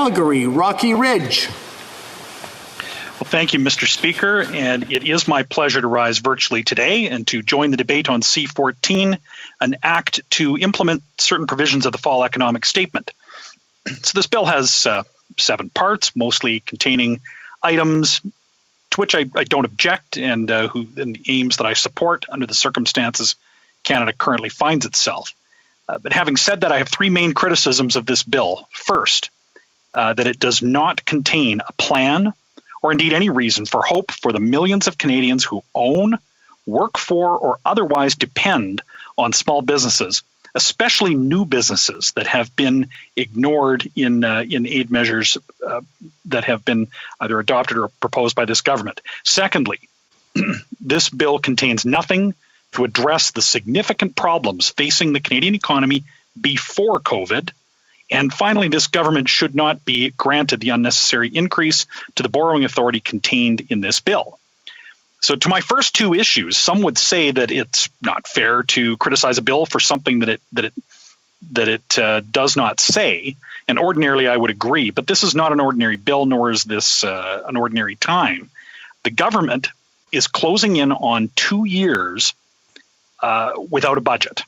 Calgary, Rocky Ridge. Well, thank you, Mr. Speaker, and it is my pleasure to rise virtually today and to join the debate on C-14, an act to implement certain provisions of the Fall Economic Statement. So this bill has 7 parts, mostly containing items to which I don't object and the aims that I support under the circumstances Canada currently finds itself. But having said that, I have 3 main criticisms of this bill. First, that it does not contain a plan or indeed any reason for hope for the millions of Canadians who own, work for, or otherwise depend on small businesses, especially new businesses that have been ignored in aid measures that have been either adopted or proposed by this government. Secondly, this bill contains nothing to address the significant problems facing the Canadian economy before COVID. And finally, this government should not be granted the unnecessary increase to the borrowing authority contained in this bill. So to my first 2 issues, some would say that it's not fair to criticize a bill for something that it does not say, and ordinarily I would agree, but this is not an ordinary bill, nor is this an ordinary time. The government is closing in on 2 years without a budget.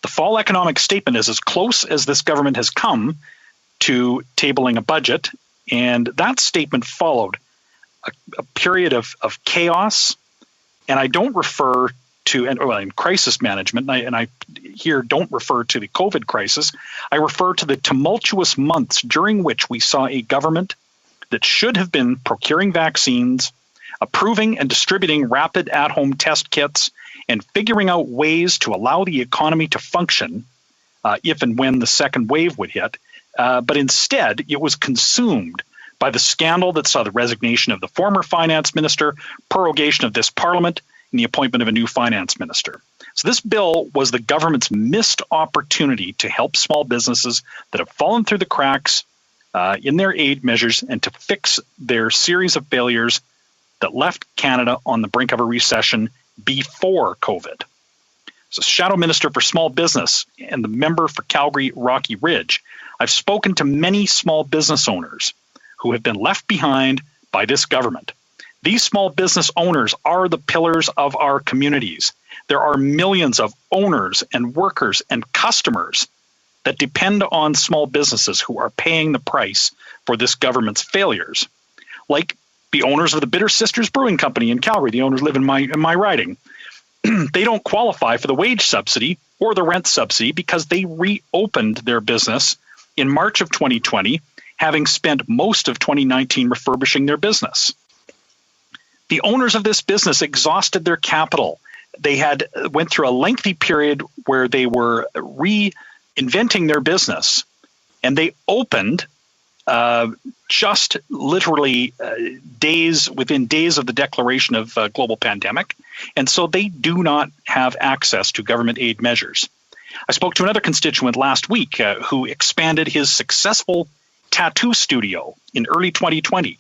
The Fall Economic Statement is as close as this government has come to tabling a budget, and that statement followed a period of chaos, and I don't refer to in crisis management, and I here don't refer to the COVID crisis. I refer to the tumultuous months during which we saw a government that should have been procuring vaccines, approving and distributing rapid at-home test kits, and figuring out ways to allow the economy to function if and when the second wave would hit. But instead, it was consumed by the scandal that saw the resignation of the former finance minister, prorogation of this parliament, and the appointment of a new finance minister. So this bill was the government's missed opportunity to help small businesses that have fallen through the cracks in their aid measures and to fix their series of failures that left Canada on the brink of a recession before COVID. So Shadow Minister for Small Business and the member for Calgary Rocky Ridge, I've spoken to many small business owners who have been left behind by this government. These small business owners are the pillars of our communities. There are millions of owners and workers and customers that depend on small businesses who are paying the price for this government's failures, like the owners of the Bitter Sisters Brewing Company in Calgary. The owners live in my riding. They don't qualify for the wage subsidy or the rent subsidy because they reopened their business in March of 2020, having spent most of 2019 refurbishing their business. The owners of this business exhausted their capital. They went through a lengthy period where they were reinventing their business, and they opened just literally within days of the declaration of global pandemic, and so they do not have access to government aid measures. I spoke to another constituent last week who expanded his successful tattoo studio in early 2020,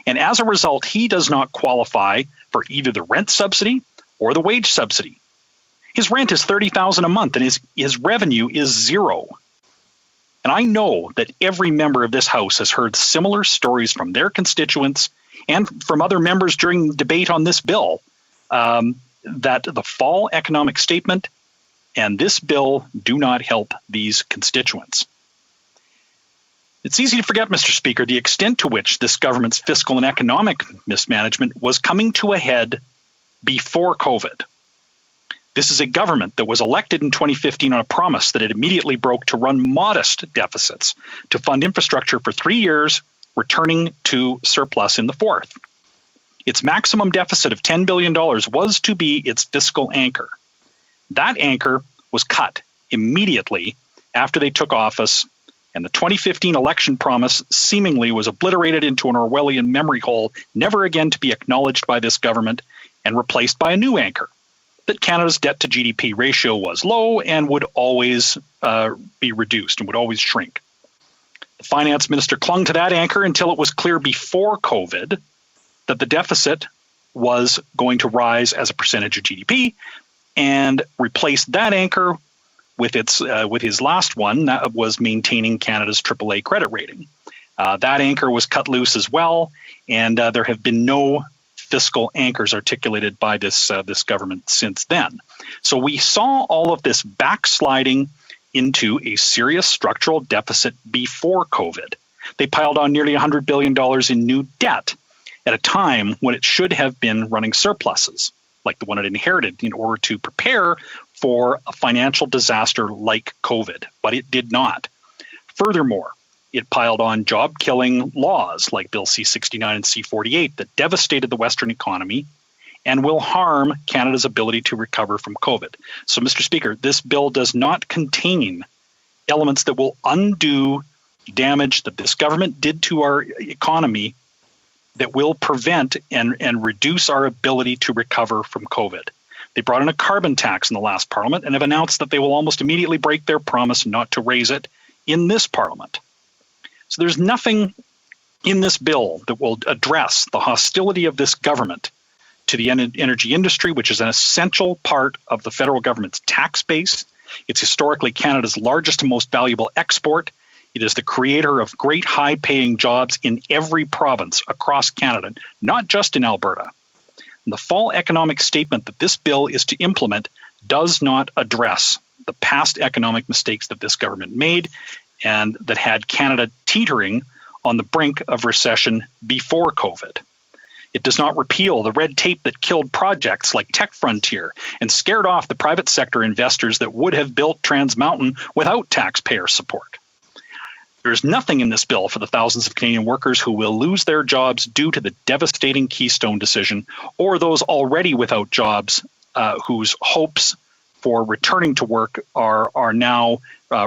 and as a result, he does not qualify for either the rent subsidy or the wage subsidy. His rent is $30,000 a month, and his revenue is zero. And I know that every member of this House has heard similar stories from their constituents and from other members during the debate on this bill, that the Fall Economic Statement and this bill do not help these constituents. It's easy to forget, Mr. Speaker, the extent to which this government's fiscal and economic mismanagement was coming to a head before COVID. This is a government that was elected in 2015 on a promise that it immediately broke to run modest deficits to fund infrastructure for 3 years, returning to surplus in the 4th. Its maximum deficit of $10 billion was to be its fiscal anchor. That anchor was cut immediately after they took office, and the 2015 election promise seemingly was obliterated into an Orwellian memory hole, never again to be acknowledged by this government, and replaced by a new anchor, that Canada's debt to GDP ratio was low and would always be reduced and would always shrink. The finance minister clung to that anchor until it was clear before COVID that the deficit was going to rise as a percentage of GDP, and replaced that anchor with his last one, that was maintaining Canada's AAA credit rating. That anchor was cut loose as well, and there have been no fiscal anchors articulated by this government since then. So we saw all of this backsliding into a serious structural deficit before COVID. They piled on nearly $100 billion in new debt at a time when it should have been running surpluses, like the one it inherited, in order to prepare for a financial disaster like COVID, but it did not. Furthermore, it piled on job-killing laws like Bill C-69 and C-48 that devastated the Western economy and will harm Canada's ability to recover from COVID. So, Mr. Speaker, this bill does not contain elements that will undo damage that this government did to our economy that will prevent and reduce our ability to recover from COVID. They brought in a carbon tax in the last Parliament and have announced that they will almost immediately break their promise not to raise it in this Parliament. So there's nothing in this bill that will address the hostility of this government to the energy industry, which is an essential part of the federal government's tax base. It's historically Canada's largest and most valuable export. It is the creator of great high-paying jobs in every province across Canada, not just in Alberta. And the fall economic statement that this bill is to implement does not address the past economic mistakes that this government made and that had Canada teetering on the brink of recession before COVID. It does not repeal the red tape that killed projects like Tech Frontier and scared off the private sector investors that would have built Trans Mountain without taxpayer support. There is nothing in this bill for the thousands of Canadian workers who will lose their jobs due to the devastating Keystone decision, or those already without jobs whose hopes for returning to work are now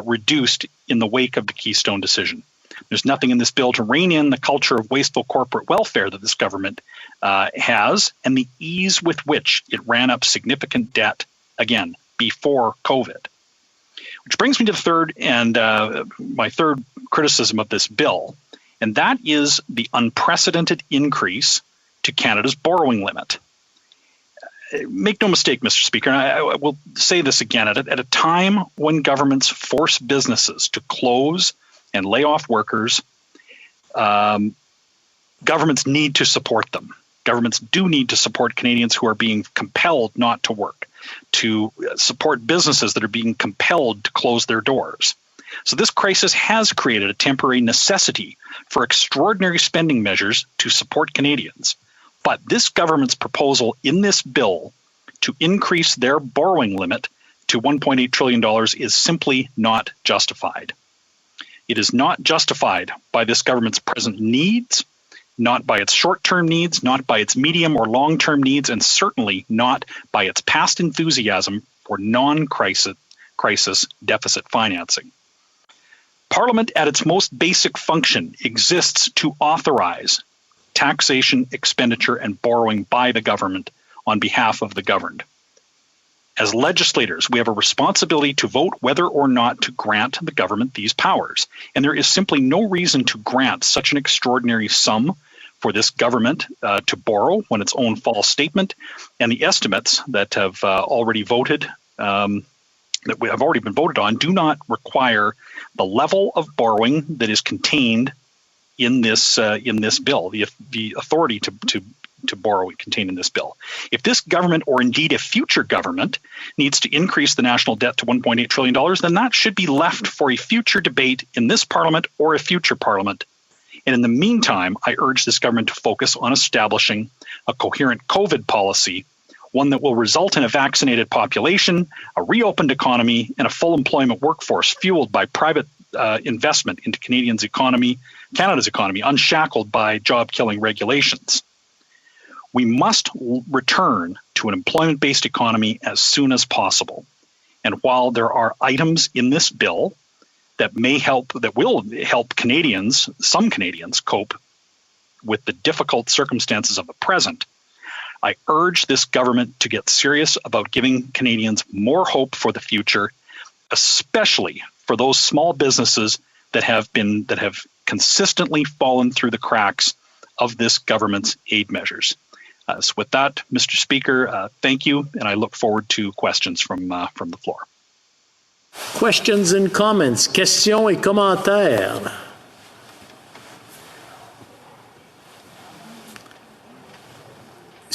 reduced in the wake of the Keystone decision. There's nothing in this bill to rein in the culture of wasteful corporate welfare that this government has, and the ease with which it ran up significant debt, again, before COVID. Which brings me to the third and my third criticism of this bill, and that is the unprecedented increase to Canada's borrowing limit. Make no mistake, Mr. Speaker, and I will say this again, at a time when governments force businesses to close and lay off workers, governments need to support them. Governments do need to support Canadians who are being compelled not to work, to support businesses that are being compelled to close their doors. So this crisis has created a temporary necessity for extraordinary spending measures to support Canadians. But this government's proposal in this bill to increase their borrowing limit to $1.8 trillion is simply not justified. It is not justified by this government's present needs, not by its short-term needs, not by its medium or long-term needs, and certainly not by its past enthusiasm for non-crisis deficit financing. Parliament, at its most basic function, exists to authorize taxation, expenditure, and borrowing by the government on behalf of the governed. As legislators, we have a responsibility to vote whether or not to grant the government these powers. And there is simply no reason to grant such an extraordinary sum for this government to borrow when its own false statement and the estimates that have already voted, that have already been voted on, do not require the level of borrowing that is contained in this bill, the authority to borrow contained in this bill. If this government, or indeed a future government, needs to increase the national debt to $1.8 trillion, then that should be left for a future debate in this Parliament or a future Parliament. And in the meantime, I urge this government to focus on establishing a coherent COVID policy, one that will result in a vaccinated population, a reopened economy, and a full employment workforce fueled by private investment into Canada's economy, unshackled by job-killing regulations. We must return to an employment-based economy as soon as possible. And while there are items in this bill that will help Canadians, some Canadians, cope with the difficult circumstances of the present, I urge this government to get serious about giving Canadians more hope for the future, especially for those small businesses that have consistently fallen through the cracks of this government's aid measures. So with that, Mr. Speaker, thank you, and I look forward to questions from the floor. Questions and comments. Questions et commentaires.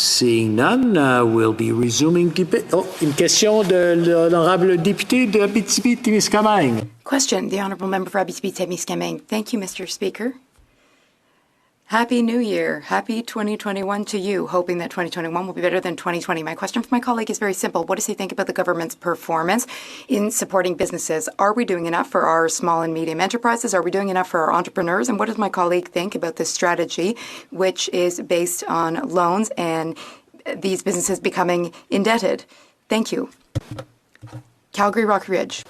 Seeing none, we'll be resuming debate. Oh, une question de l'honorable député de Abitibi-Témiscamingue. Question, the Honourable Member for Abitibi-Témiscamingue. Thank you, Mr. Speaker. Happy New Year. Happy 2021 to you, hoping that 2021 will be better than 2020. My question for my colleague is very simple. What does he think about the government's performance in supporting businesses? Are we doing enough for our small and medium enterprises? Are we doing enough for our entrepreneurs? And what does my colleague think about this strategy, which is based on loans and these businesses becoming indebted? Thank you. Calgary Rocky Ridge.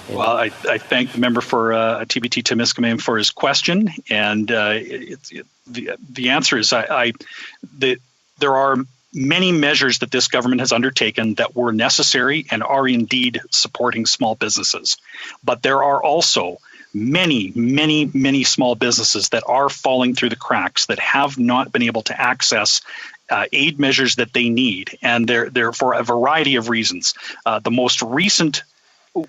Well, I thank the member for TBT-Témiscamingue for his question, and the answer is there are many measures that this government has undertaken that were necessary and are indeed supporting small businesses. But there are also many, many, many small businesses that are falling through the cracks, that have not been able to access aid measures that they need, and they're for a variety of reasons. The most recent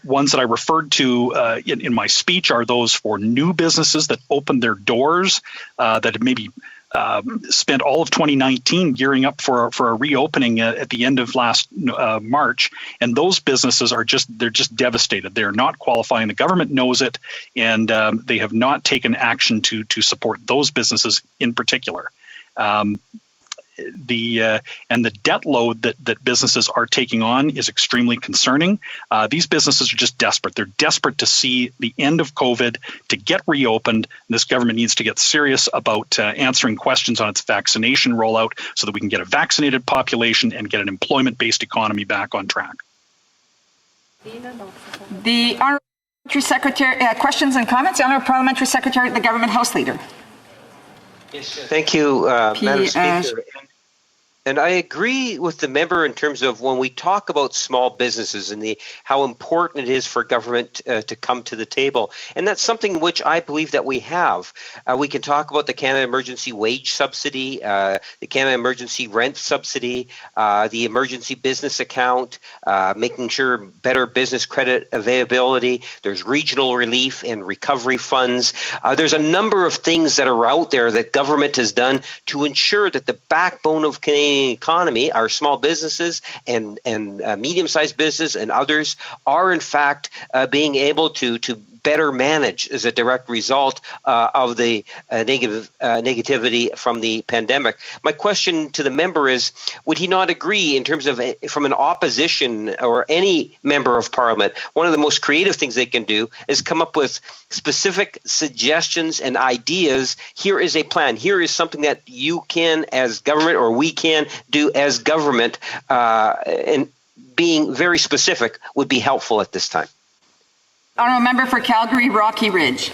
ones that I referred to in my speech are those for new businesses that opened their doors, that had maybe spent all of 2019 gearing up for a reopening at the end of last March, and those businesses they're just devastated. They're not qualifying. The government knows it, and they have not taken action to support those businesses in particular. The debt load that businesses are taking on is extremely concerning. These businesses are just desperate. They're desperate to see the end of COVID, to get reopened. This government needs to get serious about answering questions on its vaccination rollout so that we can get a vaccinated population and get an employment-based economy back on track. The Honourable Secretary, questions and comments. The Honourable Parliamentary Secretary, the Government House Leader. Thank you, Madam Speaker. And I agree with the member in terms of when we talk about small businesses and how important it is for government to come to the table. And that's something which I believe that we have. We can talk about the Canada Emergency Wage Subsidy, the Canada Emergency Rent Subsidy, the Emergency Business Account, making sure better business credit availability. There's regional relief and recovery funds. There's a number of things that are out there that government has done to ensure that the backbone of Canadian economy, our small businesses and medium-sized business and others, are in fact being able to better manage as a direct result of the negativity from the pandemic. My question to the member is, would he not agree in terms of from an opposition or any member of parliament, one of the most creative things they can do is come up with specific suggestions and ideas. Here is a plan. Here is something that you can as government, or we can do as government, and being very specific would be helpful at this time. Honourable Member for Calgary Rocky Ridge.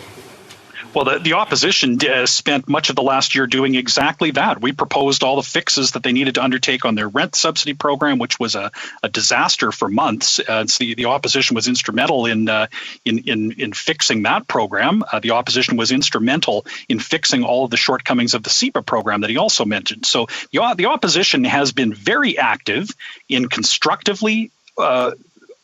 Well, the opposition spent much of the last year doing exactly that. We proposed all the fixes that they needed to undertake on their rent subsidy program, which was a disaster for months. The opposition was instrumental in fixing that program. The opposition was instrumental in fixing all of the shortcomings of the CEPA program that he also mentioned. So the opposition has been very active in constructively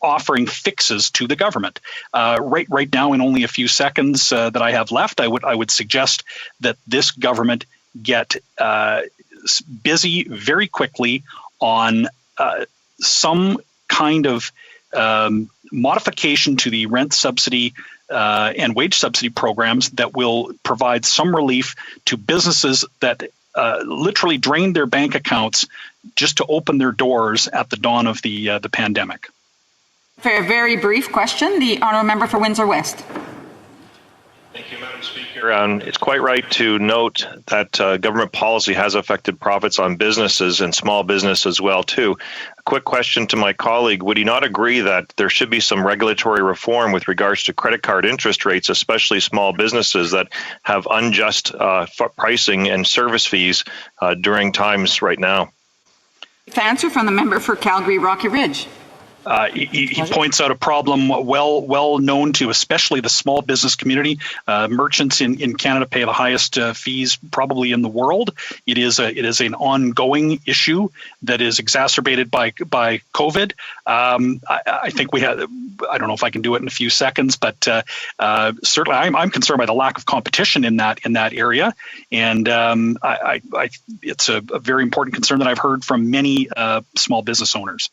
offering fixes to the government. Right now, in only a few seconds that I have left, I would suggest that this government get busy very quickly on some kind of modification to the rent subsidy and wage subsidy programs that will provide some relief to businesses that literally drained their bank accounts just to open their doors at the dawn of the pandemic. For a very brief question, the Honourable Member for Windsor West. Thank you, Madam Speaker. It's quite right to note that government policy has affected profits on businesses and small business as well, too. A quick question to my colleague. Would he not agree that there should be some regulatory reform with regards to credit card interest rates, especially small businesses that have unjust pricing and service fees during times right now? Answer from the Member for Calgary Rocky Ridge. He points out a problem well known to especially the small business community. Merchants in Canada pay the highest fees probably in the world. It is an ongoing issue that is exacerbated by COVID. I think we had. I don't know if I can do it in a few seconds, but certainly I'm concerned by the lack of competition in that area, and it's a very important concern that I've heard from many small business owners.